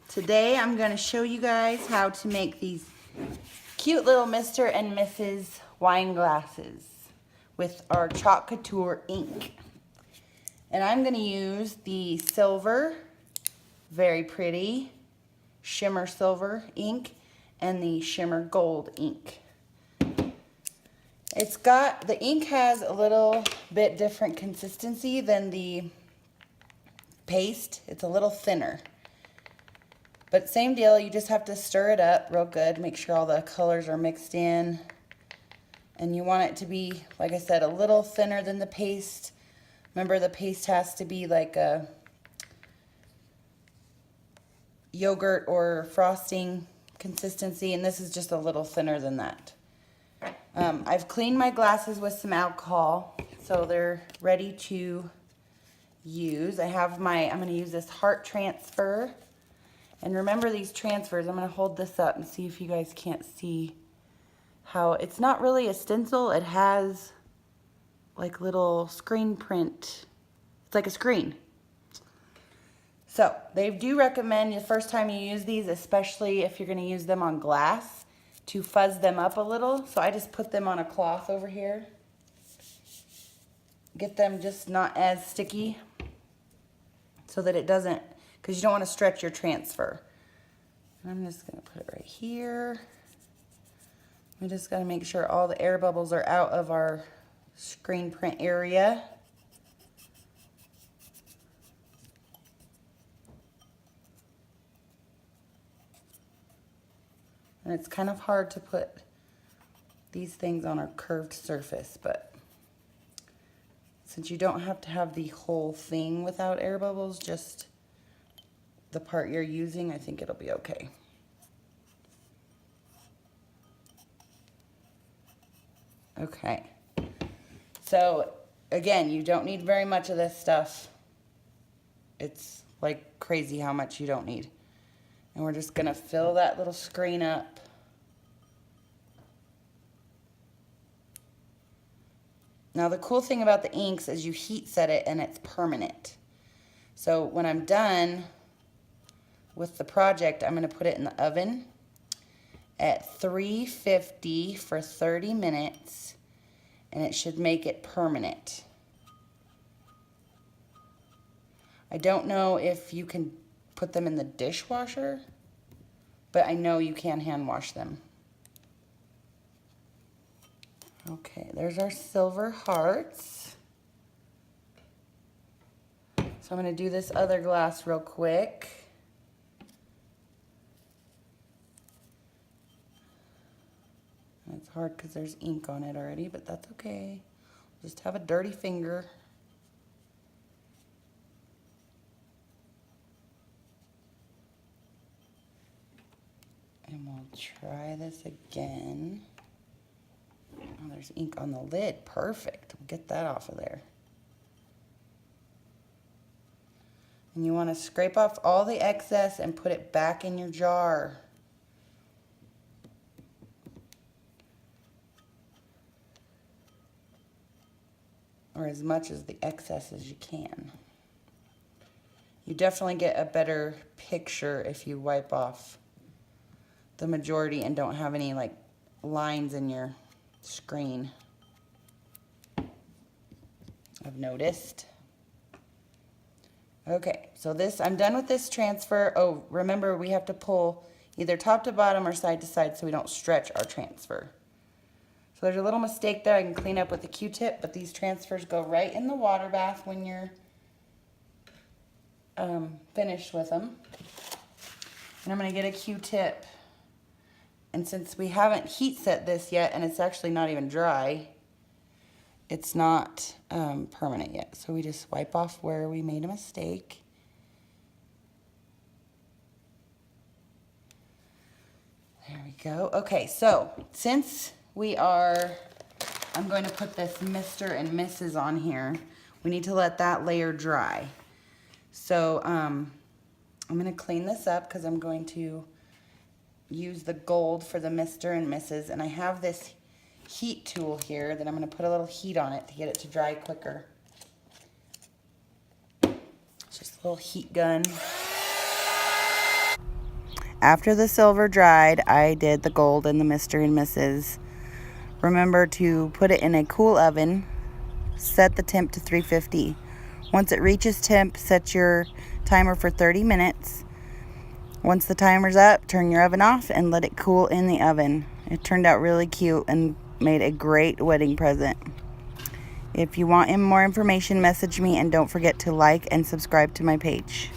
Today I'm going to show you guys how to make these cute little Mr. and Mrs. wine glasses with our chalk couture ink. And I'm going to use the silver, very pretty, shimmer silver ink and the shimmer gold ink. The ink has a little bit different consistency than the paste. It's a little thinner. But same deal, you just have to stir it up real good, make sure all the colors are mixed in. And you want it to be, like I said, a little thinner than the paste. Remember, the paste has to be like a yogurt or frosting consistency, and this is just a little thinner than that. I've cleaned my glasses with some alcohol, so they're ready to use. I'm going to use this heart transfer. And remember these transfers, I'm going to hold this up and see if you guys can't see how it's not really a stencil. It has like little screen print. It's like a screen. So they do recommend the first time you use these, especially if you're going to use them on glass, to fuzz them up a little. So I just put them on a cloth over here. Get them just not as sticky so that it doesn't, because you don't want to stretch your transfer. And I'm just going to put it right here. We just got to make sure all the air bubbles are out of our screen print area. And it's kind of hard to put these things on a curved surface, but since you don't have to have the whole thing without air bubbles, just the part you're using, I think it'll be okay. Okay. So again, you don't need very much of this stuff. It's like crazy how much you don't need. And we're just gonna fill that little screen up. Now the cool thing about the inks is you heat set it and it's permanent. So when I'm done with the project, I'm going to put it in the oven at 350 for 30 minutes, and it should make it permanent. I don't know if you can put them in the dishwasher, but I know you can hand wash them. Okay, there's our silver hearts. So I'm going to do this other glass real quick. It's hard because there's ink on it already, but that's okay. Just have a dirty finger. And we'll try this again. Oh, there's ink on the lid. Perfect. We'll get that off of there. And you want to scrape off all the excess and put it back in your jar. Or as much as the excess as you can. You definitely get a better picture if you wipe off the majority and don't have any like lines in your screen. I've noticed. Okay, so I'm done with this transfer. Oh, remember we have to pull either top to bottom or side to side so we don't stretch our transfer. So there's a little mistake there I can clean up with a Q-tip, but these transfers go right in the water bath when you're finished with them. And I'm going to get a Q-tip. And since we haven't heat set this yet, and it's actually not even dry, it's not permanent yet. So we just wipe off where we made a mistake. There we go. Okay, so since I'm going to put this Mr. and Mrs. on here. We need to let that layer dry. So I'm going to clean this up because I'm going to use the gold for the Mr. and Mrs. And I have this heat tool here that I'm going to put a little heat on it to get it to dry quicker. It's just a little heat gun. After the silver dried, I did the gold and the Mr. and Mrs. Remember to put it in a cool oven. Set the temp to 350. Once it reaches temp, set your timer for 30 minutes. Once the timer's up, turn your oven off and let it cool in the oven. It turned out really cute and made a great wedding present. If you want more information, message me, and don't forget to like and subscribe to my page.